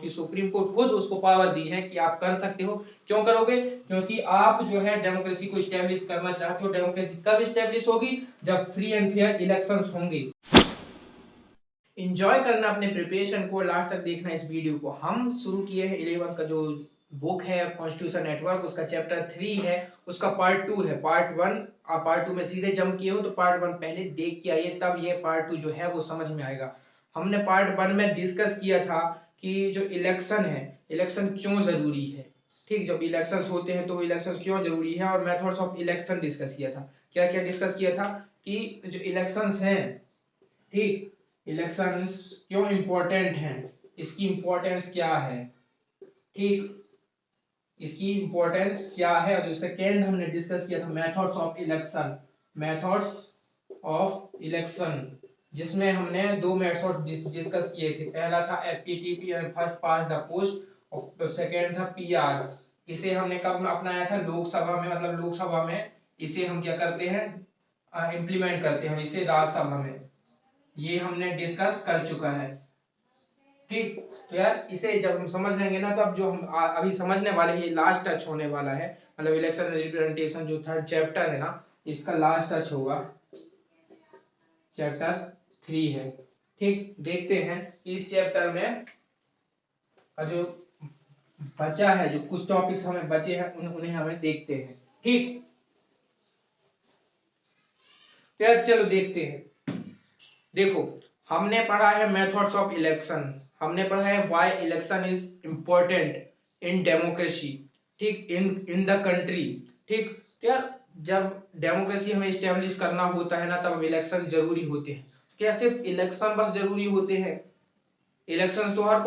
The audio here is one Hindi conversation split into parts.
क्योंकि सुप्रीम कोर्ट खुद उसको पावर दी है कि आप कर सकते हो। क्यों करोगे? क्योंकि आप जो है डेमोक्रेसी को स्टैब्लिश करना चाहते हो। डेमोक्रेसी कब स्टैब्लिश होगी? जब फ्री एंड फेयर इलेक्शंस होंगे। इंजॉय करना अपने प्रिपरेशन को, लास्ट तक देखना इस वीडियो को। हम शुरू किए हैं 11th का जो बुक है कॉन्स्टिट्यूशन नेटवर्क, उसका चैप्टर 3 है, उसका पार्ट 2 है। पार्ट 1 आप पार्ट 2 में सीधे जंप किए हो तो पार्ट 1 पहले देख के आइए, तब ये पार्ट 2 जो है वो समझ में आएगा। हमने पार्ट 1 में डिस्कस किया था कि जो इलेक्शन है, इलेक्शन क्यों जरूरी है। ठीक, जब इलेक्शंस होते हैं तो इलेक्शंस क्यों जरूरी है, और मेथड्स ऑफ इलेक्शन डिस्कस किया था। क्या क्या डिस्कस किया था कि जो इलेक्शंस हैं, ठीक, इलेक्शंस क्यों इंपॉर्टेंट हैं, इसकी इंपॉर्टेंस क्या है, ठीक, इसकी इंपॉर्टेंस क्या है। और जो सेकेंड हमने डिस्कस किया था methods of election, methods of election, जिसमें हमने दो मेथड्स डिस्कस किए थे। पहला था FPTP first past the post, और सेकेंड था पीआर। इसे हमने कब अपनाया था? लोकसभा में, मतलब लोकसभा में इसे हम क्या करते हैं, इंप्लीमेंट करते हैं, इसे राज्यसभा में। ये हमने डिस्कस कर चुका है। ठीक, तो यार इसे जब हम समझ लेंगे ना, तो अब जो हम अभी समझने वाले हैं ये लास्ट टच होने वाला है। मतलब इलेक्शन रिप्रेजेंटेशन जो थर्ड चैप्टर है ना, इसका लास्ट टच होगा, चैप्टर 3 है। ठीक, देखते हैं इस चैप्टर में जो बचा है, जो कुछ टॉपिक्स हमें बचे हैं उन्हें हमें देखते हैं। ठीक, तो यार चलो देखते हैं। देखो, हमने पढ़ा है मेथड्स ऑफ इलेक्शन, हमने पढ़ा है why election is important in democracy, ठीक, इन द कंट्री। ठीक, तो यार जब डेमोक्रेसी हमें स्टेब्लिश करना होता है ना, तब इलेक्शन जरूरी होते हैं। क्या सिर्फ इलेक्शन बस जरूरी होते हैं? इलेक्शन तो हर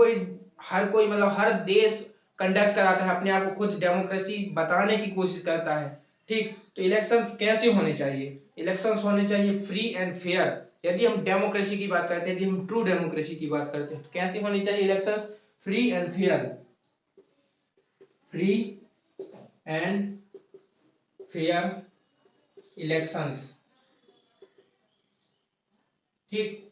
कोई मतलब हर देश कंडक्ट कराता है, अपने आप को खुद डेमोक्रेसी बताने की कोशिश करता है। ठीक, तो इलेक्शंस कैसे होने चाहिए? इलेक्शंस होने चाहिए फ्री एंड फेयर। यदि हम डेमोक्रेसी की बात करते हैं, यदि हम ट्रू डेमोक्रेसी की बात करते हैं, तो कैसे होनी चाहिए elections? Free and fair, free and fair elections. ठीक,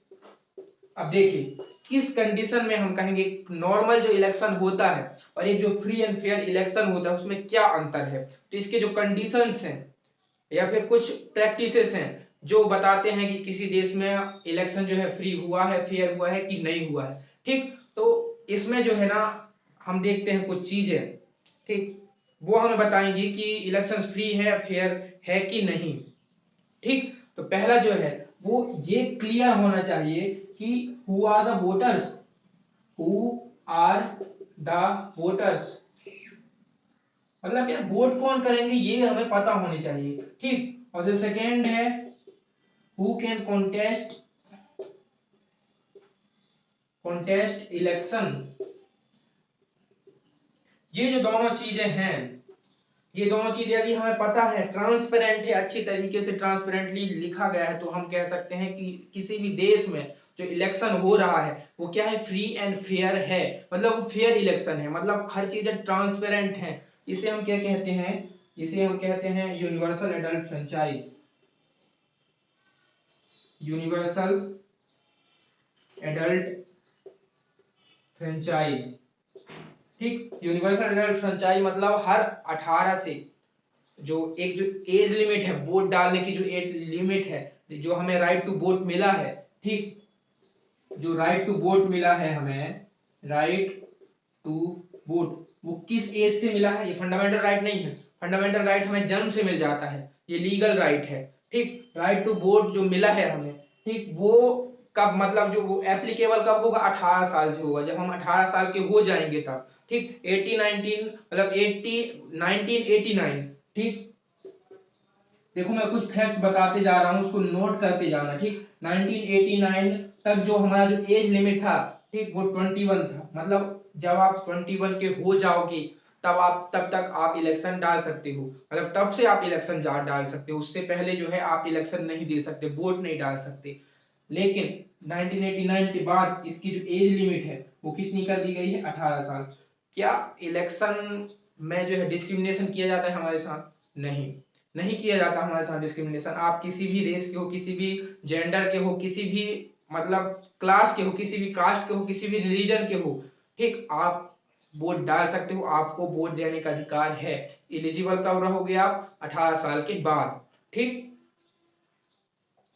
अब देखिए किस कंडीशन में हम कहेंगे नॉर्मल जो इलेक्शन होता है और ये जो फ्री एंड फेयर इलेक्शन होता है उसमें क्या अंतर है। तो इसके जो कंडीशंस हैं या फिर कुछ प्रैक्टिसेस हैं जो बताते हैं कि किसी देश में इलेक्शन जो है फ्री हुआ है, फेयर हुआ है कि नहीं हुआ है। ठीक, तो इसमें जो है ना हम देखते हैं कुछ चीजें, ठीक, वो हमें बताएंगी कि इलेक्शन फ्री है, फेयर है कि नहीं। ठीक, तो पहला जो है वो ये क्लियर होना चाहिए कि who are the voters, who are the voters, मतलब यार वोट कौन करेंगे ये हमें पता होनी चाहिए। ठीक, और जो सेकेंड है हु कैन कॉन्टेस्ट इलेक्शन। ये जो दोनों चीजें हैं, ये दोनों चीज यदि हमें पता है, ट्रांसपेरेंट है, अच्छी तरीके से ट्रांसपेरेंटली लिखा गया है, तो हम कह सकते हैं कि किसी भी देश में जो इलेक्शन हो रहा है वो क्या है, फ्री एंड फेयर है, मतलब फेयर इलेक्शन है, मतलब हर चीजें ट्रांसपेरेंट है। इसे हम क्या कहते हैं, जिसे हम कहते हैं universal adult franchise, universal adult franchise. ठीक, यूनिवर्सल एडल्ट फ्रेंचाइज मतलब हर 18 से जो एक जो एज लिमिट है वोट डालने की, जो एज लिमिट है, जो हमें राइट टू वोट मिला है, ठीक, जो राइट टू वोट मिला है हमें, राइट टू वोट, वो किस एज से मिला है? ये फंडामेंटल राइट नहीं है, फंडामेंटल राइट हमें जन्म से मिल जाता है, ये लीगल राइट है। ठीक, राइट टू वोट जो मिला है हमें, ठीक, वो कब, मतलब जो वो एप्लीकेबल कब होगा? 18 साल से होगा, जब हम 18 साल के हो जाएंगे तब। ठीक, 18 19 मतलब 80 1989। ठीक, देखो मैं कुछ फैक्ट्स बताते जा रहा हूं, उसको नोट करते जाना। ठीक, 1989 तक जो हमारा जो एज लिमिट था, ठीक, वो 21 था, मतलब जब आप 21 के हो जाओगे तब तक आप इलेक्शन डाल सकते हो, मतलब तब से आप इलेक्शन डाल सकते हो, उससे पहले जो है आप इलेक्शन नहीं दे सकते, वोट नहीं डाल सकते। लेकिन 1989 के बाद इसकी जो एज लिमिट है वो कितनी कर दी गई है? 18 साल। क्या इलेक्शन में जो है डिस्क्रिमिनेशन किया जाता है हमारे साथ? नहीं, नहीं किया जाता हमारे साथ डिस्क्रिमिनेशन। आप किसी भी रेस के हो, किसी भी जेंडर के हो, किसी भी मतलब क्लास के हो, किसी भी कास्ट के हो, किसी भी रिलीजन के हो, ठीक, आप वोट डाल सकते हो, आपको वोट देने का अधिकार है। एलिजिबल कब रहोगे आप? 18 साल के बाद। ठीक,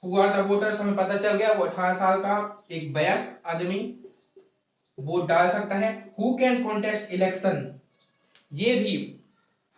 हुआ था वोटर्स, हमें पता चल गया वो 18 साल का एक वयस्क आदमी वोट डाल सकता है। हु कैन कॉन्टेस्ट इलेक्शन, ये भी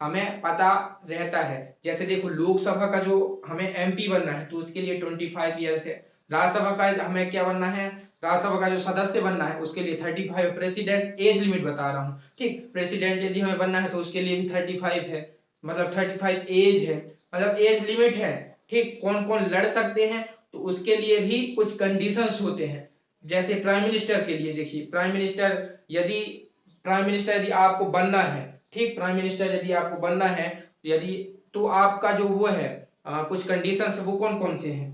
हमें पता रहता है। जैसे देखो, लोकसभा का जो हमें एमपी बनना है तो उसके लिए 25 ईयर्स है। राज्यसभा का हमें क्या बनना है, राज्यसभा का जो सदस्य बनना है उसके लिए 35। प्रेसिडेंट एज लिमिट बता रहा हूँ, ठीक, प्रेसिडेंट यदि हमें बनना है तो उसके लिए भी 35 है, मतलब 35 एज है, मतलब एज लिमिट है। ठीक, कौन कौन लड़ सकते हैं, तो उसके लिए भी कुछ कंडीशंस होते हैं। जैसे प्राइम मिनिस्टर के लिए देखिए, प्राइम मिनिस्टर यदि आपको बनना है, ठीक, प्राइम मिनिस्टर यदि आपको बनना है, यदि तो आपका जो वो है कुछ कंडीशंस वो कौन कौन से हैं,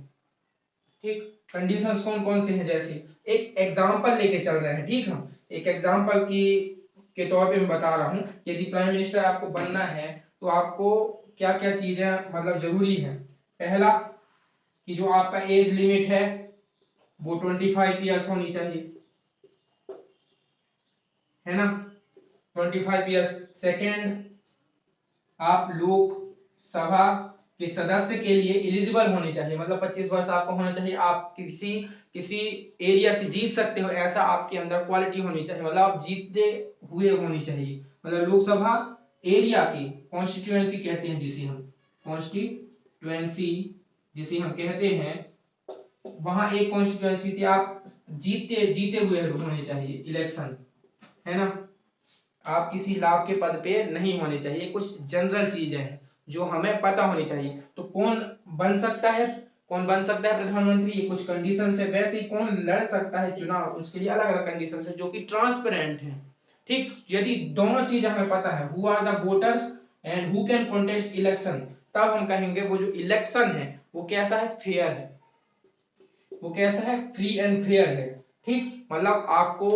ठीक, कंडीशंस कौन कौन से हैं, जैसे एक एग्जांपल लेके चल रहे हैं, ठीक, हम एक एग्जांपल की के तौर पे मैं बता रहा हूं। यदि प्राइम मिनिस्टर आपको बनना है तो आपको क्या क्या चीजें मतलब जरूरी है। पहला, कि जो आपका एज लिमिट है वो 25 ईयर्स होनी चाहिए, है ना, 25 ईयर्स। सेकेंड, आप लोकसभा के सदस्य के लिए एलिजिबल होने चाहिए, मतलब 25 वर्ष आपको होना चाहिए। आप किसी किसी एरिया से जीत सकते हो, ऐसा आपके अंदर क्वालिटी होनी चाहिए, मतलब आप जीतते हुए होनी चाहिए। मतलब लोकसभा एरिया की, कॉन्स्टिट्यूएंसी कहते हैं जिसे हम, कॉन्स्टिट्यूएंसी जिसे हम कहते हैं, वहां एक कॉन्स्टिट्यूएंसी से आप जीते जीते हुए होने चाहिए इलेक्शन, है ना। आप किसी लाभ के पद पे नहीं होने चाहिए। कुछ जनरल चीजें हैं जो हमें पता होनी चाहिए। तो कौन बन सकता है प्रधानमंत्री, ये कुछ कंडीशन है। वैसे ही कौन लड़ सकता है चुनाव, उसके लिए अलग अलग कंडीशन है जो कि ट्रांसपेरेंट है। ठीक, यदि दोनों चीजें हमें पता है, who are the voters and who can contest election, तब हम कहेंगे वो जो इलेक्शन है वो कैसा है, फेयर है, वो कैसा है, फ्री एंड फेयर है। ठीक, मतलब आपको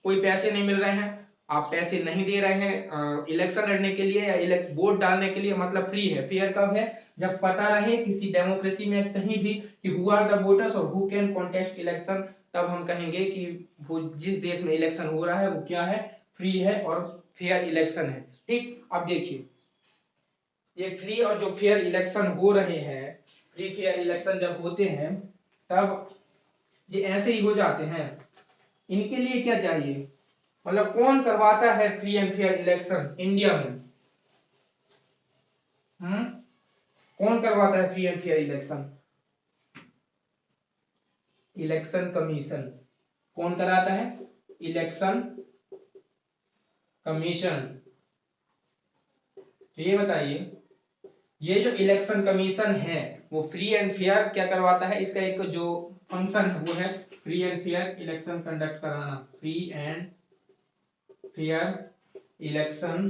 कोई पैसे नहीं मिल रहे हैं, आप पैसे नहीं दे रहे हैं इलेक्शन लड़ने के लिए या वोट डालने के लिए, मतलब फ्री है। फेयर कब है, जब पता रहे किसी डेमोक्रेसी में कहीं भी कि हु आर द वोटर्स और हु कैन कॉन्टेस्ट इलेक्शन, तब हम कहेंगे कि वो जिस देश में इलेक्शन हो रहा है वो क्या है, फ्री है और फेयर इलेक्शन है। ठीक, अब देखिए, ये फ्री और जो फेयर इलेक्शन हो रहे हैं, फ्री फेयर इलेक्शन जब होते हैं तब ये ऐसे ही हो जाते हैं। इनके लिए क्या चाहिए, मतलब कौन करवाता है free and fair election India में? हम्म, कौन करवाता है free and fair election? Election commission. कौन कराता है? Election commission. तो ये बताइए, ये जो इलेक्शन कमीशन है वो फ्री एंड फेयर क्या करवाता है? इसका एक जो फंक्शन है वो है free and fair election conduct कराना। Free and fair election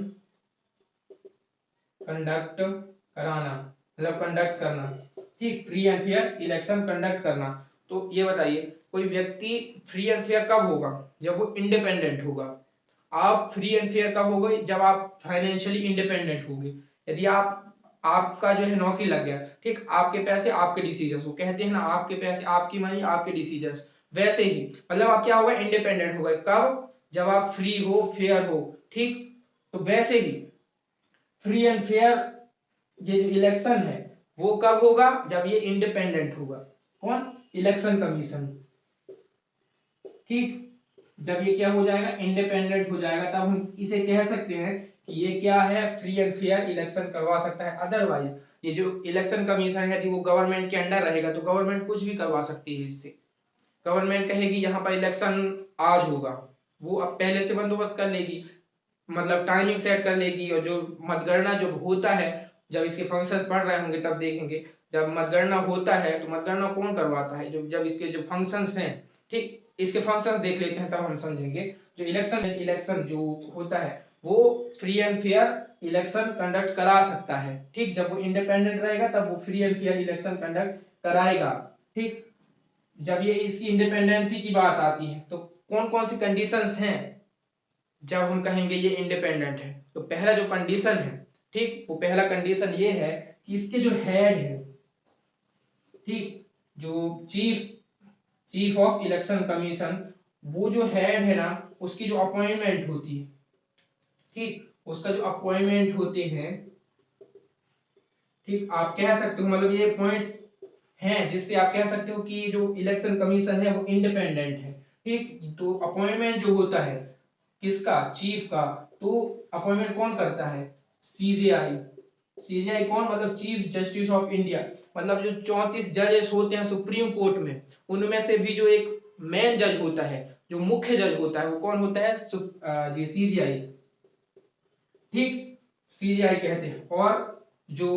conduct कराना, मतलब कंडक्ट करना। ठीक, free and fair election conduct करना। तो ये बताइए, कोई व्यक्ति फ्री एंड फेयर कब होगा? जब वो इंडिपेंडेंट होगा। आप फ्री एंड फेयर कब होगे? जब आप फाइनेंशियली इंडिपेंडेंट होगे। यदि आपका जो है नौकरी लग गया, ठीक, आपके पैसे आपके डिसीजंस, वो कहते हैं ना, आपके पैसे आपकी मनी आपके डिसीजंस, वैसे ही मतलब आप क्या होगा, इंडिपेंडेंट हो गए। कब? जब आप फ्री हो, फेयर हो। ठीक, तो वैसे ही फ्री एंड फेयर ये जो इलेक्शन है वो कब होगा? जब ये इंडिपेंडेंट होगा। कौन? Election commission. ठीक, जब ये क्या हो जाएगा, इंडिपेंडेंट हो जाएगा, तब हम इसे कह सकते हैं कि ये क्या है, फ्री एंड फेयर इलेक्शन करवा सकता है। अदरवाइज ये जो इलेक्शन कमीशन है, यदि वो गवर्नमेंट के अंडर रहेगा तो गवर्नमेंट कुछ भी करवा सकती है इससे। गवर्नमेंट कहेगी यहाँ पर इलेक्शन आज होगा, वो अब पहले से बंदोबस्त कर लेगी, मतलब टाइमिंग सेट कर लेगी। और जो मतगणना जो होता है, जब इसके फंक्शंस पढ़ रहे होंगे तब देखेंगे, जब मतगणना होता है तो मतगणना कौन करवाता है? जो जब इसके जो फंक्शंस हैं, ठीक, इसके फंक्शंस देख लेते हैं तब हम समझेंगे। जो इलेक्शन जो होता है वो free and fair election conduct करा सकता है। ठीक, जब वो इंडिपेंडेंट रहेगा तब वो free and fair election conduct कराएगा। ठीक, जब ये इसकी इंडिपेंडेंसी की बात आती है तो कौन कौन सी कंडीशंस हैं जब हम कहेंगे ये इंडिपेंडेंट है? तो पहला जो कंडीशन है, ठीक, वो पहला कंडीशन ये है कि इसके जो हेड है, ठीक, जो chief chief of election commission, वो जो हेड है ना, उसकी जो अपॉइंटमेंट होती है, ठीक, उसका जो अपॉइंटमेंट होते हैं, ठीक, आप कह सकते हो, मतलब ये पॉइंट्स हैं जिससे आप कह सकते हो कि जो इलेक्शन कमीशन है वो इंडिपेंडेंट है। ठीक, तो अपॉइंटमेंट जो होता है किसका, चीफ का, तो अपॉइंटमेंट कौन करता है, सीजेआई। सीजेआई कौन, मतलब चीफ जस्टिस ऑफ इंडिया, मतलब जो 34 जजेस होते हैं सुप्रीम कोर्ट में, उनमें से भी जो एक मेन जज होता है, जो मुख्य जज होता है, वो कौन होता है, जी सीजेआई। ठीक, सीजेआई कहते हैं। और जो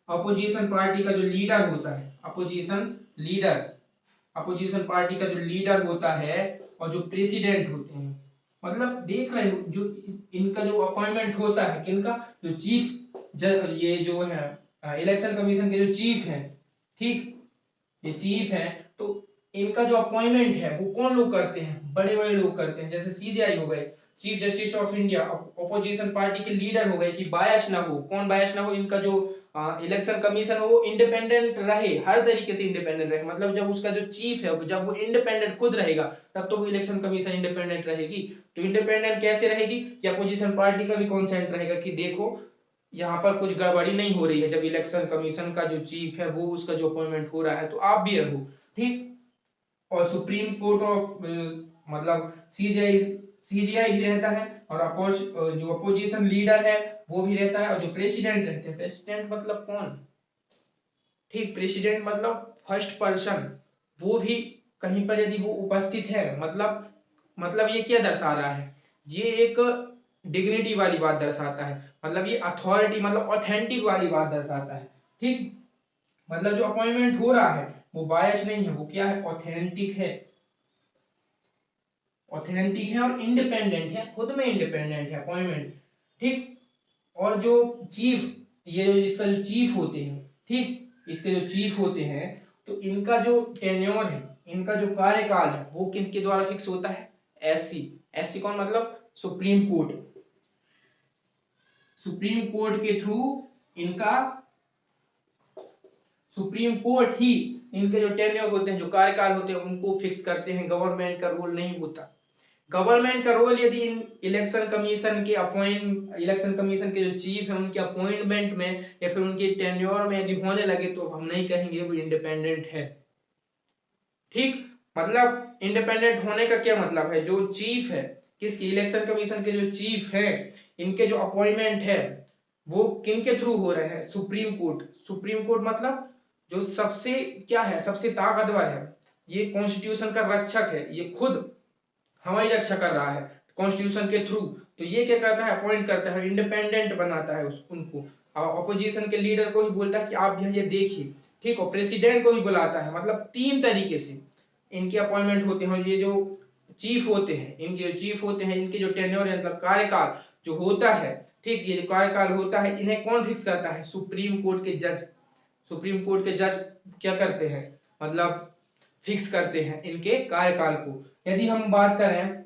अपोजिशन पार्टी का जो लीडर होता है, अपोजिशन पार्टी का जो लीडर होता है, और जो प्रेसिडेंट होते हैं, मतलब देख रहे हो जो इनका जो अपॉइंटमेंट होता है किनका, जो चीफ ये जो है इलेक्शन कमीशन के जो चीफ हैं, ठीक, ये चीफ हैं, तो इनका जो अपॉइंटमेंट है वो कौन लोग करते हैं, बड़े बड़े लोग करते हैं, जैसे सीजेआई हो गए, chief justice of India, opposition party के लीडर हो गए, कि बायस ना हो, कौन बायस ना हो, इनका जो इलेक्शन कमीशन हो वो इंडिपेंडेंट रहे, हर तरीके से इंडिपेंडेंट रहे, मतलब जब उसका जो चीफ है जब वो इंडिपेंडेंट खुद रहेगा तब तो वो इलेक्शन कमीशन इंडिपेंडेंट रहेगी। तो इंडिपेंडेंट कैसे रहेगी, कि अपोजिशन पार्टी का भी कॉन्सेंट रहेगा कि देखो यहाँ पर कुछ गड़बड़ी नहीं हो रही है, जब इलेक्शन कमीशन का जो चीफ है वो उसका जो अपॉइंटमेंट हो रहा है तो आप भी रहो। ठीक, और सुप्रीम कोर्ट ऑफ मतलब सीजीआई भी रहता है, और जो अपोजिशन लीडर है वो भी रहता है, और जो प्रेसिडेंट रहते हैं, प्रेसिडेंट मतलब कौन, ठीक, प्रेसिडेंट मतलब फर्स्ट पर्सन, वो भी कहीं पर यदि वो उपस्थित है, मतलब ये क्या दर्शा रहा है, ये एक डिग्निटी वाली बात दर्शाता है, मतलब ये अथॉरिटी मतलब ऑथेंटिक वाली बात दर्शाता है। ठीक, मतलब जो अपॉइंटमेंट हो रहा है वो बायस नहीं है, वो क्या है, ऑथेंटिक है, और इंडिपेंडेंट है, खुद में इंडिपेंडेंट है अपॉइंटमेंट। ठीक, और जो चीफ, ये जो इसका जो चीफ होते हैं, ठीक, इसके जो चीफ होते हैं, तो इनका जो टेन्योर है, इनका जो कार्यकाल है वो किसके द्वारा फिक्स होता है, एससी। एससी कौन, मतलब सुप्रीम कोर्ट, सुप्रीम कोर्ट के थ्रू इनका, सुप्रीम कोर्ट ही इनके जो टेन्योर होते हैं, जो कार्यकाल होते हैं, उनको फिक्स करते हैं, गवर्नमेंट का रोल नहीं होता। गवर्नमेंट का रोल यदि इलेक्शन कमीशन के जो चीफ है उनके अपॉइंटमेंट में या फिर उनके टेन्योर में यदि होने लगे तो हम नहीं कहेंगे वो इंडिपेंडेंट है। ठीक, मतलब इंडिपेंडेंट होने का क्या मतलब है, जो चीफ है, किसकी, इलेक्शन कमीशन के जो चीफ है, इनके जो अपॉइंटमेंट है वो किनके थ्रू हो रहे हैं, सुप्रीम कोर्ट। सुप्रीम कोर्ट मतलब जो सबसे क्या है, सबसे ताकतवर है, ये कॉन्स्टिट्यूशन का रक्षक है, ये खुद हवाई रक्षा कर रहा है कॉन्स्टिट्यूशन के थ्रू। तो ये क्या करता है, अपॉइंट करता है, इंडिपेंडेंट बनाता है उनको, और अपोजिशन के लीडर को ही बोलता है कि आप ये देखिए। ठीक, और प्रेसिडेंट को ही बुलाता है, मतलब 3 तरीके से इनके अपॉइंटमेंट होते हैं। ये जो चीफ होते हैं, इनके जो चीफ होते हैं, इनके जो टेन्योर मतलब कार्यकाल जो होता है, ठीक, ये जो कार्यकाल होता है इन्हें कौन फिक्स करता है, सुप्रीम कोर्ट के जज। सुप्रीम कोर्ट के जज क्या करते हैं, मतलब फिक्स करते हैं इनके कार्यकाल को। यदि हम बात करें,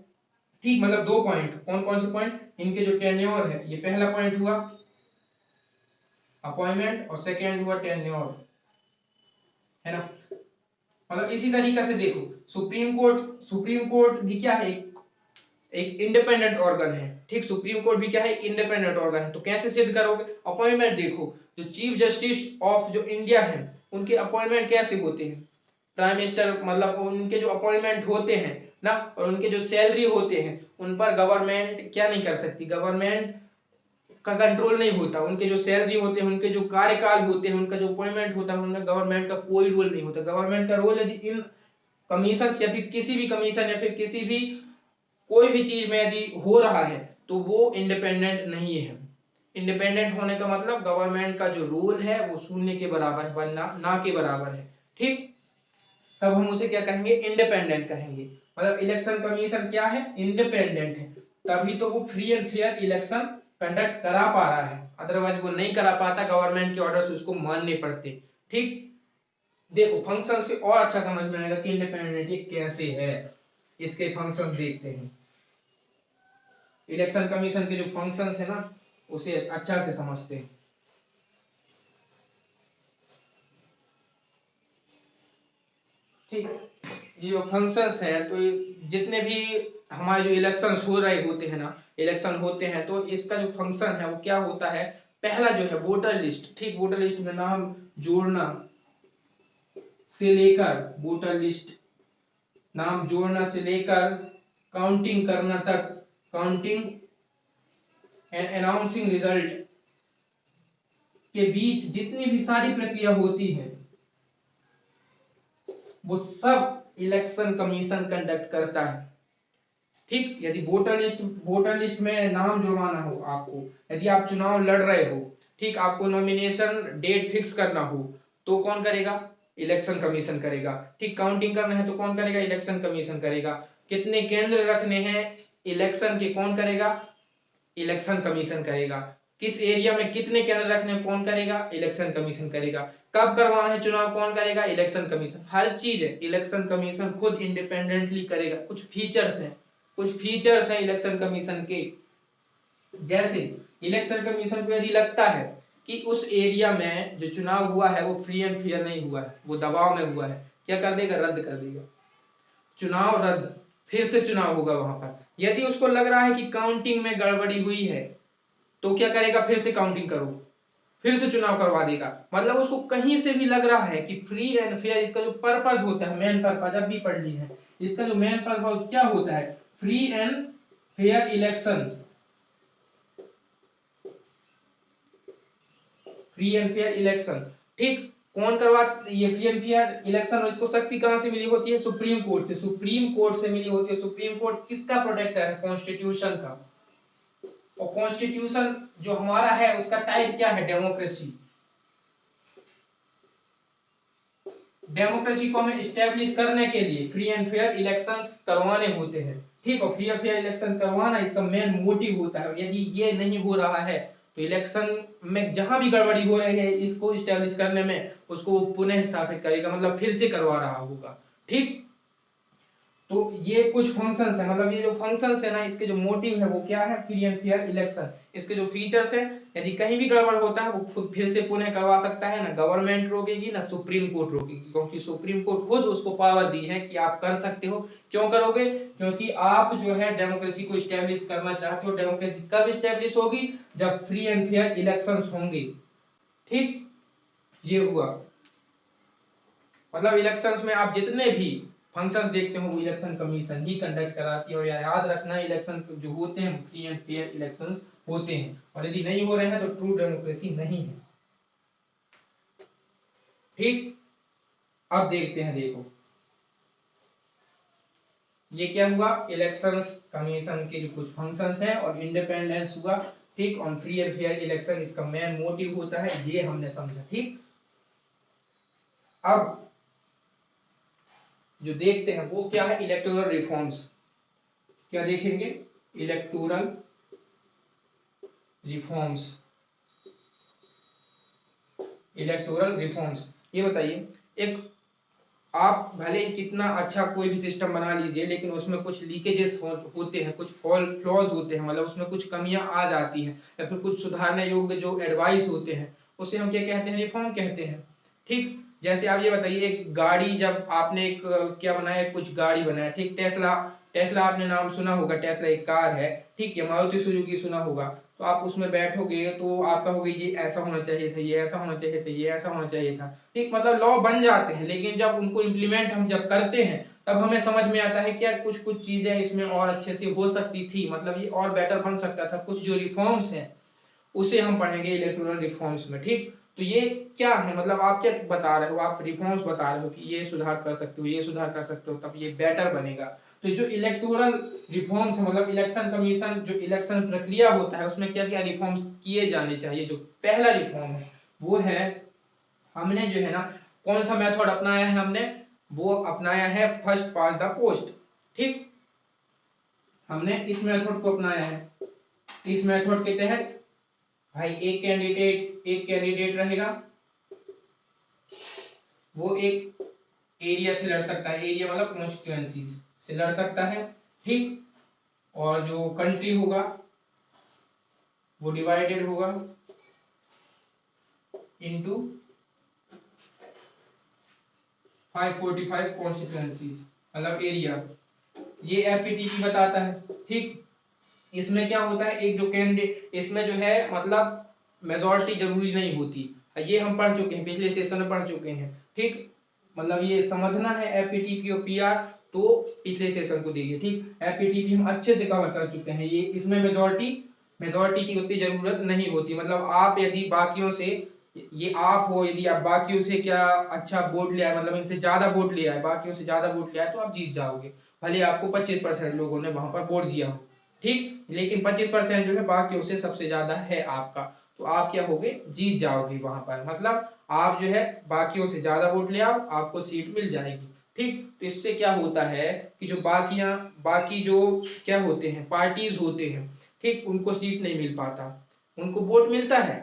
ठीक, मतलब 2 पॉइंट, कौन कौन से पॉइंट, इनके जो टेन्योर है, ये पहला पॉइंट हुआ अपॉइंटमेंट, और सेकेंड हुआ टेन्योर, है ना। मतलब इसी तरीके से देखो, सुप्रीम कोर्ट भी क्या है, एक इंडिपेंडेंट ऑर्गन है। ठीक, सुप्रीम कोर्ट भी क्या है, इंडिपेंडेंट ऑर्गन है। तो कैसे सिद्ध करोगे, अपॉइंटमेंट देखो, जो चीफ जस्टिस ऑफ जो इंडिया है उनके अपॉइंटमेंट कैसे होते हैं, प्राइम मिनिस्टर, मतलब उनके जो अपॉइंटमेंट होते हैं ना, और उनके जो सैलरी होते हैं उन पर गवर्नमेंट क्या नहीं कर सकती, गवर्नमेंट का कंट्रोल नहीं होता। उनके जो सैलरी होते हैं, उनके जो कार्यकाल होते हैं, उनका जो अपॉइंटमेंट होता है, उनमें गवर्नमेंट का कोई रोल नहीं होता। गवर्नमेंट का रोल यदि इन कमीशन या फिर किसी भी कमीशन या फिर किसी भी कोई भी चीज में यदि हो रहा है तो वो इंडिपेंडेंट नहीं है। इंडिपेंडेंट होने का मतलब गवर्नमेंट का जो रोल है वो शून्य के बराबर है, वरना ना के बराबर है। ठीक, तब हम उसे क्या कहेंगे, इंडिपेंडेंट कहेंगे। मतलब इलेक्शन कमीशन क्या है, इंडिपेंडेंट है, तभी तो वो free and fair election conduct करा पा रहा है, अदरवाइज वो नहीं करा पाता, गवर्नमेंट के ऑर्डर्स उसको मानने पड़ते। ठीक, देखो फंक्शन से और अच्छा समझ में आएगा कि इंडिपेंडेंट कैसे है, इसके फंक्शन देखते हैं। इलेक्शन कमीशन के जो फंक्शंस है ना उसे अच्छा से समझते हैं। ठीक, ये जो फंक्शंस हैं, तो जितने भी हमारे जो इलेक्शंस हो रहे होते हैं ना, इलेक्शन होते हैं, तो इसका जो फंक्शन है वो क्या होता है। पहला जो है वोटर लिस्ट, ठीक, वोटर लिस्ट में नाम जोड़ना से लेकर, वोटर लिस्ट नाम जोड़ना से लेकर काउंटिंग करना तक, काउंटिंग एंड अनाउंसिंग रिजल्ट के बीच जितनी भी सारी प्रक्रिया होती है वो सब इलेक्शन कमीशन कंडक्ट करता है। ठीक, यदि वोटर लिस्ट में नाम जुड़वाना हो आपको, यदि आप चुनाव लड़ रहे हो, ठीक, आपको नॉमिनेशन डेट फिक्स करना हो, तो कौन करेगा, इलेक्शन कमीशन करेगा। ठीक, काउंटिंग करना है तो कौन करेगा, इलेक्शन कमीशन करेगा। कितने केंद्र रखने हैं इलेक्शन के, कौन करेगा, इलेक्शन कमीशन करेगा। किस एरिया में कितने केंद्र रखने हैं, कौन करेगा, इलेक्शन कमीशन करेगा। कब करवाना है चुनाव, कौन करेगा, इलेक्शन कमीशन। हर चीज है इलेक्शन कमीशन खुद इंडिपेंडेंटली करेगा। कुछ फीचर्स हैं इलेक्शन कमीशन के। जैसे इलेक्शन कमीशन को यदि लगता है कि उस एरिया में जो चुनाव हुआ है वो फ्री एंड फेयर नहीं हुआ है, वो दबाव में हुआ है, क्या कर देगा, रद्द कर देगा, चुनाव रद्द, फिर से चुनाव होगा वहां पर। यदि उसको लग रहा है कि काउंटिंग में गड़बड़ी हुई है, तो क्या करेगा, फिर से काउंटिंग करो, फिर से चुनाव करवा देगा। मतलब उसको कहीं से भी लग रहा है कि फ्री एंड फेयर, इसका जो पर्पज होता है, मेन पर्पज, अब भी पढ़ ली है, इसका जो मेन पर्पज क्या होता है, free and fair election, free and fair election. ठीक, कौन करवा, ये फ्री एंड फेयर इलेक्शन, इसको शक्ति कहां से मिली होती है, सुप्रीम कोर्ट से, सुप्रीम कोर्ट से मिली होती है। सुप्रीम कोर्ट किसका प्रोटेक्टर है, कॉन्स्टिट्यूशन का। और कॉन्स्टिट्यूशन जो हमारा है उसका टाइप क्या है, डेमोक्रेसी। डेमोक्रेसी को हमें स्टैब्लिश करने के लिए फ्री एंड फेयर इलेक्शंस करवाने होते हैं। ठीक, और फ्री एंड फेयर इलेक्शन करवाना इसका मेन मोटिव होता है। यदि ये नहीं हो रहा है तो इलेक्शन में जहां भी गड़बड़ी हो रही है, इसको स्टैब्लिश करने में उसको पुनः स्थापित करेगा, मतलब फिर से करवा रहा होगा। ठीक, तो ये कुछ फंक्शंस है, मतलब ये जो फंक्शंस है ना, इसके जो मोटिव है वो क्या है, फ्री एंड फेयर इलेक्शन। इसके जो फीचर्स है, यदि कहीं भी गड़बड़ होता है वो खुद फिर से पुनः करवा सकता है, ना गवर्नमेंट रोकेगी ना सुप्रीम कोर्ट रोकेगी, क्योंकि सुप्रीम कोर्ट खुद उसको पावर दी है कि आप कर सकते हो। क्यों करोगे, क्योंकि आप जो है डेमोक्रेसी को स्टैब्लिश करना चाहते हो। डेमोक्रेसी कब स्टैब्लिश होगी, जब फ्री एंड फेयर इलेक्शन होंगे। ठीक, ये हुआ, मतलब इलेक्शंस में आप जितने भी फंक्शंस देखते हो वो इलेक्शन कमीशन ही कंडक्ट कराती है। और याद रखना, इलेक्शन जो होते हैं फ्री एंड फेयर इलेक्शंस होते हैं, और यदि नहीं हो रहे हैं तो ट्रू डेमोक्रेसी नहीं है। ठीक, अब देखते हैं, देखो ये क्या हुआ, इलेक्शंस कमीशन के जो कुछ फंक्शंस हैं और इंडिपेंडेंस हुआ। ठीक, और फ्री एंड फेयर इलेक्शन इसका मेन मोटिव होता है, ये हमने समझा। ठीक, अब जो देखते हैं वो क्या है, इलेक्टोरल रिफॉर्म्स। क्या देखेंगे, इलेक्टोरल रिफॉर्म्स, इलेक्टोरल रिफॉर्म्स। ये बताइए, एक आप भले ही कितना अच्छा कोई भी सिस्टम बना लीजिए, लेकिन उसमें कुछ लीकेजेस होते हैं, कुछ फ्लॉज होते हैं, मतलब उसमें कुछ कमियां आ जाती हैं, या फिर कुछ सुधारने योग्य जो एडवाइस होते हैं, उसे हम क्या कहते हैं, रिफॉर्म कहते हैं। ठीक, जैसे आप ये बताइए, एक गाड़ी, जब आपने एक क्या बनाया, कुछ गाड़ी बनाया, ठीक, टेस्ला, टेस्ला आपने नाम सुना होगा, टेस्ला एक कार है। ठीक है, मारुति सुजुकी सुना होगा। तो आप उसमें बैठोगे तो आप कहोगे ये ऐसा होना चाहिए था, ये ऐसा होना चाहिए था, ये ऐसा होना चाहिए था। ठीक, मतलब लॉ बन जाते हैं, लेकिन जब उनको इम्प्लीमेंट हम जब करते हैं तब हमें समझ में आता है कि यार कुछ कुछ चीजें इसमें और अच्छे से हो सकती थी, मतलब ये और बेटर बन सकता था। कुछ जो रिफॉर्म्स हैं उसे हम पढ़ेंगे इलेक्टोरल रिफॉर्म्स में। ठीक, तो ये क्या है, मतलब आप क्या बता रहे हो, आप रिफॉर्म्स बता रहे हो कि ये सुधार कर सकते हो, ये सुधार कर सकते हो, तब ये बेटर बनेगा। तो जो इलेक्टोरल रिफॉर्म्स है, मतलब इलेक्शन कमीशन जो इलेक्शन प्रक्रिया होता है उसमें क्या क्या रिफॉर्म्स किए जाने चाहिए। जो पहला रिफॉर्म है वो है, हमने जो है ना कौन सा मेथड अपनाया है, हमने वो अपनाया है फर्स्ट पास्ट द पोस्ट। ठीक, हमने इस मेथड को अपनाया है। इस मेथड के तहत भाई एक कैंडिडेट रहेगा, वो एक एरिया से लड़ सकता है, एरिया मतलब कॉन्स्टिट्यूएंसी से लड़ सकता है। ठीक, और जो कंट्री होगा वो डिवाइडेड होगा इनटू 545 कॉन्स्टिट्यूएंसीज। मतलब एरिया, ये एफपीटीपी बताता है। ठीक, इसमें क्या होता है, एक जो कैंडिडेट, इसमें जो है मतलब मेजोरिटी जरूरी नहीं होती, ये हम पढ़ चुके हैं, पिछले सेशन में पढ़ चुके हैं। ठीक, मतलब ये समझना है एफपीटीपी और पीआर, तो पिछले सेशन को देखिए। ठीक, एफपीटीपी हम अच्छे से कवर कर चुके हैं, ये इसमें मेजोरिटी की उतनी जरूरत नहीं होती। मतलब आप यदि बाकियों से, ये आप हो, यदि आप बाकियों से क्या अच्छा वोट ले आए, मतलब इनसे ज्यादा वोट ले आए, बाकियों से ज्यादा वोट ले आए, तो आप जीत जाओगे, भले आपको 25% लोगों ने वहां पर वोट दिया हो। ठीक, लेकिन 25% जो है बाकियों से सबसे ज्यादा है आपका, तो आप क्या होगे, जीत जाओगे वहां पर। मतलब आप जो है बाकियों से ज्यादा वोट ले आओ, आपको सीट मिल जाएगी। ठीक, तो इससे क्या होता है कि जो बाकी जो क्या होते हैं, पार्टीज होते हैं, ठीक, उनको सीट नहीं मिल पाता, उनको वोट मिलता है,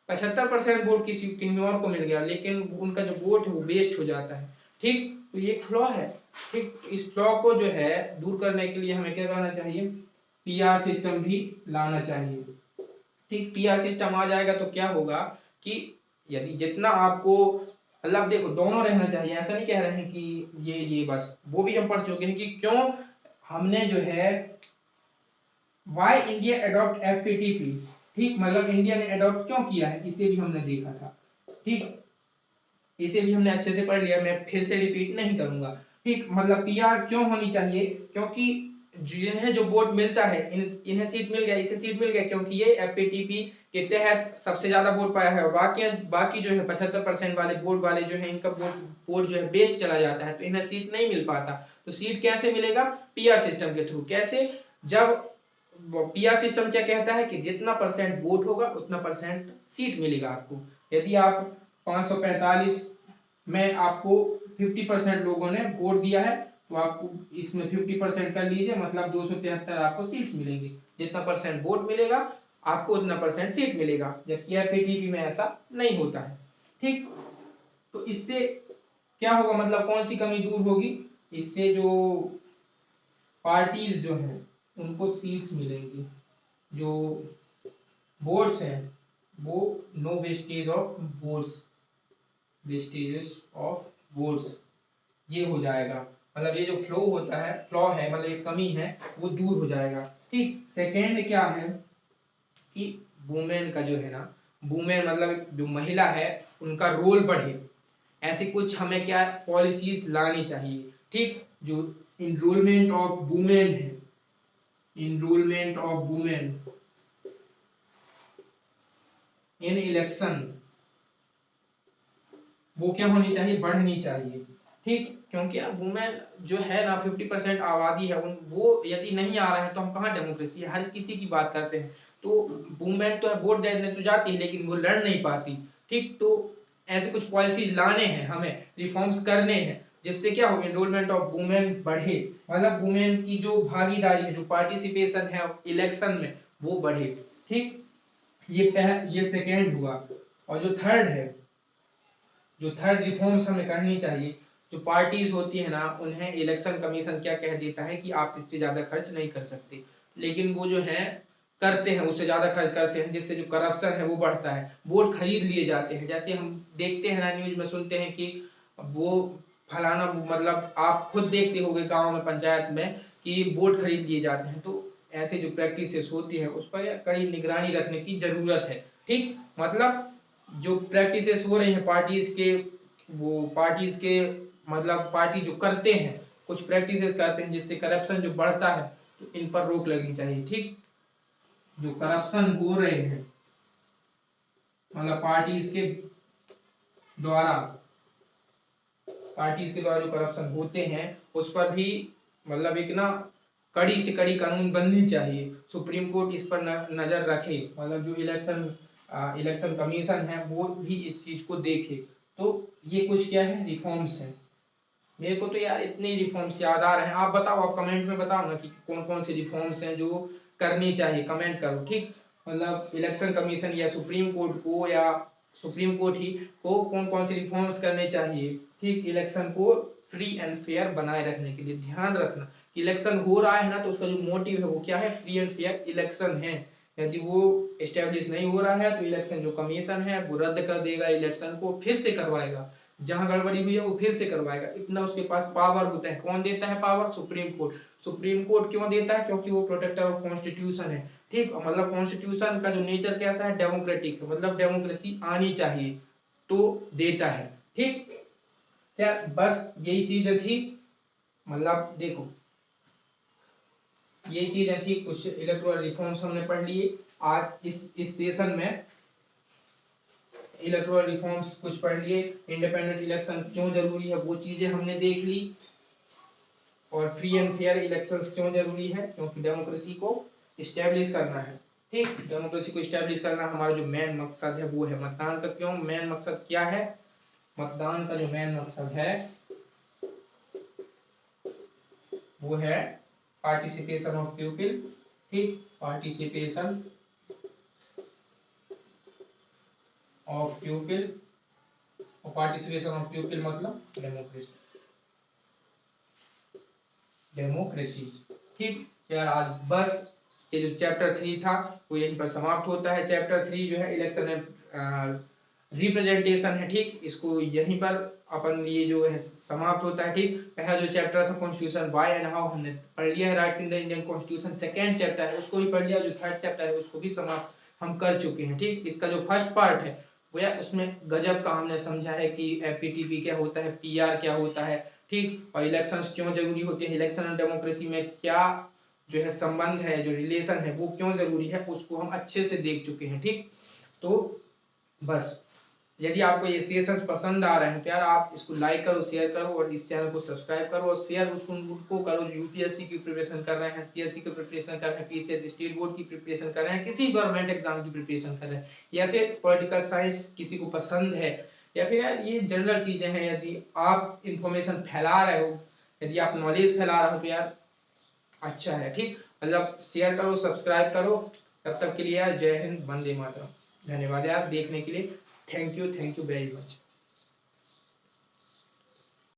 75% वोट किसी और को मिल गया, लेकिन उनका जो वोट है वो वेस्ट हो जाता है। ठीक, तो ये फ्लॉ है। ठीक, तो इस फ्लॉ को जो है दूर करने के लिए हमें क्या करना चाहिए, पीआर सिस्टम भी लाना चाहिए। ठीक, पीआर सिस्टम आ जाएगा तो क्या होगा कि यदि जितना आपको, मतलब देखो दोनों रहना चाहिए, ऐसा नहीं कह रहे हैं कि ये बस, वो भी हम पढ़ चुके हैं कि क्यों हमने जो है वाई इंडिया अडॉप्ट एफपीटीपी। ठीक, मतलब इंडिया ने अडॉप्ट क्यों किया है, इसे भी हमने देखा था। ठीक, इसे भी हमने अच्छे से पढ़ लिया, मैं फिर से रिपीट नहीं करूंगा। ठीक, मतलब पीआर क्यों होनी चाहिए, क्योंकि जिन्हें जो वोट मिलता है, इन्हें सीट मिल गया, इसे सीट मिल गया, क्योंकि ये एफपीटीपी के तहत सबसे ज्यादा वोट पाया है, और बाकी जो है 75% वाले वोट वाले जो है, इनका वोट जो है वेस्ट चला जाता है, तो इन्हें सीट नहीं मिल पाता। तो सीट कैसे मिलेगा, पीआर सिस्टम के थ्रू। कैसे, जब पीआर सिस्टम क्या कहता है कि जितना परसेंट वोट होगा उतना परसेंट सीट मिलेगा आपको। यदि आप 545 में आपको 50% लोगों ने वोट दिया है, तो आपको इसमें 50% कर लीजिए, मतलब 273 आपको सीट्स मिलेंगी। जितना परसेंट वोट मिलेगा आपको उतना परसेंट सीट मिलेगा, जबकि एफपीटीपी में ऐसा नहीं होता है। ठीक, तो इससे क्या होगा, मतलब कौन सी कमी दूर होगी, इससे जो पार्टीज जो है उनको सीट्स मिलेंगी, जो वोट्स हैं वो no wastage of votes, wastages of votes, ये हो जाएगा। मतलब ये जो फ्लो होता है, फ्लॉ है, मतलब ये कमी है, वो दूर हो जाएगा। ठीक, सेकेंड क्या है कि वुमेन का जो है ना, वुमेन मतलब जो महिला है उनका रोल बढ़े, ऐसे कुछ हमें क्या पॉलिसीज लानी चाहिए। ठीक, जो इनरोलमेंट ऑफ वुमेन है, enrolment of women in election, वो क्या होनी चाहिए, बढ़नी चाहिए। ठीक, क्योंकि अब वुमेन जो है ना 50% आबादी है, उन वो यदि नहीं आ रहा है तो हम कहाँ डेमोक्रेसी है, हर किसी की बात करते हैं। तो वुमेन तो है, वोट देने तो जाती है, लेकिन वो लड़ नहीं पाती। ठीक, तो ऐसे कुछ पॉलिसीज लाने हैं, हमें रिफॉर्म्स करने हैं, जिससे क्या हो, एनरोलमेंट ऑफ वुमेन बढ़े, मतलब वुमेन की जो भागीदारी है, जो पार्टिसिपेशन है इलेक्शन में, वो बढ़े। ठीक, ये सेकेंड हुआ। और जो थर्ड है, जो थर्ड रिफॉर्म्स हमें करनी चाहिए, जो पार्टीज होती है ना, उन्हें इलेक्शन कमीशन क्या कह देता है कि आप इससे ज्यादा खर्च नहीं कर सकते, लेकिन वो जो है करते हैं, उससे ज्यादा खर्च करते हैं, जिससे जो करप्शन है वो बढ़ता है, वोट खरीद लिए जाते हैं। जैसे हम देखते हैं ना, न्यूज में सुनते हैं कि वो फलाना, मतलब आप खुद देखते होंगे गांव में, पंचायत में, कि वोट खरीद लिए जाते हैं। तो ऐसे जो प्रैक्टिसेस होती है उस पर कड़ी निगरानी रखने की जरूरत है। ठीक, मतलब जो प्रैक्टिसेस हो रही हैं पार्टीज के, वो पार्टीज के, मतलब पार्टी जो करते हैं, कुछ प्रैक्टिसेस करते हैं जिससे करप्शन जो बढ़ता है, तो इन पर रोक लगनी चाहिए। ठीक, जो करप्शन हो रहे हैं, मतलब द्वारा पार्टीज के द्वारा जो करप्शन होते हैं, उस पर भी मतलब एक ना कड़ी से कड़ी कानून बननी चाहिए। सुप्रीम कोर्ट इस पर नजर रखे, मतलब जो इलेक्शन कमीशन है वो भी इस चीज को देखे। तो ये कुछ क्या है, रिफॉर्म्स है। मेरे को तो यार इतने रिफॉर्म्स याद आ रहे हैं, आप बताओ, आप कमेंट में बताओ ना कि कौन कौन से रिफॉर्म्स हैं जो करनी चाहिए, कमेंट करो। ठीक, मतलब इलेक्शन कमीशन या सुप्रीम कोर्ट को, या सुप्रीम कोर्ट ही को कौन कौन से रिफॉर्म्स करने चाहिए। ठीक, इलेक्शन को फ्री एंड फेयर बनाए रखने के लिए ध्यान रखना कि इलेक्शन हो रहा है ना, तो उसका जो मोटिव है वो क्या है, फ्री एंड फेयर इलेक्शन है। यदि वो एस्टेब्लिश नहीं हो रहा है तो इलेक्शन जो कमीशन है वो रद्द कर देगा, इलेक्शन को फिर से करवाएगा। जहां गड़बड़ी हुई है वो फिर से करवाएगा, इतना उसके पास पावर होता है। कौन देता है power? Supreme court. Supreme court क्यों देता है? क्योंकि वो प्रोटेक्टर ऑफ कॉन्स्टिट्यूशन है, ठीक। मतलब कॉन्स्टिट्यूशन का जो नेचर कैसा है? डेमोक्रेटिक है, मतलब डेमोक्रेसी आनी चाहिए, तो देता है, ठीक। क्या बस यही चीजें थी? मतलब देखो, यही चीजें थी, कुछ इलेक्टोरल रिफॉर्म्स हमने पढ़ लिए आज इस सेशन में। इलेक्टोरल रिफॉर्म्स कुछ पढ़ लिए, इंडिपेंडेंट इलेक्शन क्यों जरूरी है वो चीजें हमने देख ली, और फ्री एंड फेयर इलेक्शंस क्यों जरूरी है? क्योंकि डेमोक्रेसी को इस्टेब्लिश करना है, ठीक। डेमोक्रेसी को इस्टेब्लिश करना हमारा जो मेन मकसद है वो है। मतदान का क्यों मेन मकसद क्या है? मतदान का जो मेन मकसद है वो है पार्टिसिपेशन ऑफ पीपल, ठीक। पार्टिसिपेशन ऑफ पीपल, और पार्टिसिपेशन ऑफ पीपल मतलब डेमोक्रेसी, डेमोक्रेसी, ठीक। यार आज बस ये जो चैप्टर 3 था वो यहीं पर समाप्त होता है। चैप्टर 3 जो है इलेक्शन रिप्रेजेंटेशन है, ठीक। इसको यहीं पर अपन ये जो है समाप्त होता है, ठीक। पहला जो चैप्टर था कॉन्स्टिट्यूशन व्हाई एंड हाउ हमने पढ़ लिया है, rights in the Indian constitution. Second chapter है उसको भी पढ़ लिया, जो थर्ड चैप्टर है उसको भी समाप्त हम कर चुके हैं, ठीक। इसका जो फर्स्ट पार्ट है वो यार उसमें गजब का हमने समझा है कि एपीटीपी क्या होता है, पीआर क्या होता है, ठीक। और इलेक्शंस क्यों जरूरी होते हैं, इलेक्शन और डेमोक्रेसी में क्या जो है संबंध है, जो रिलेशन है वो क्यों जरूरी है, उसको हम अच्छे से देख चुके हैं, ठीक। तो बस यदि आपको ये सेशंस पसंद आ रहे हैं तो यार आप इसको लाइक करो, शेयर करो, और इस चैनल को सब्सक्राइब करो, और शेयर उसको करो जो यूपीएससी की प्रिपरेशन कर रहे हैं, सीएससी की प्रिपरेशन कर रहे हैं, पीसीएस स्टेट बोर्ड की प्रिपरेशन कर रहे हैं, किसी गवर्नमेंट एग्जाम की प्रिपरेशन कर रहे हैं, या फिर पॉलिटिकल साइंस किसी को पसंद है, या फिर यार ये जनरल चीजें हैं, यदि आप इंफॉर्मेशन फैला रहे हो, यदि आप नॉलेज फैला रहे हो तो यार अच्छा है, ठीक। मतलब शेयर करो, सब्सक्राइब करो। तब तक के लिए यार जय हिंद, वंदे मातरम। धन्यवाद यार देखने के लिए। Thank you very much.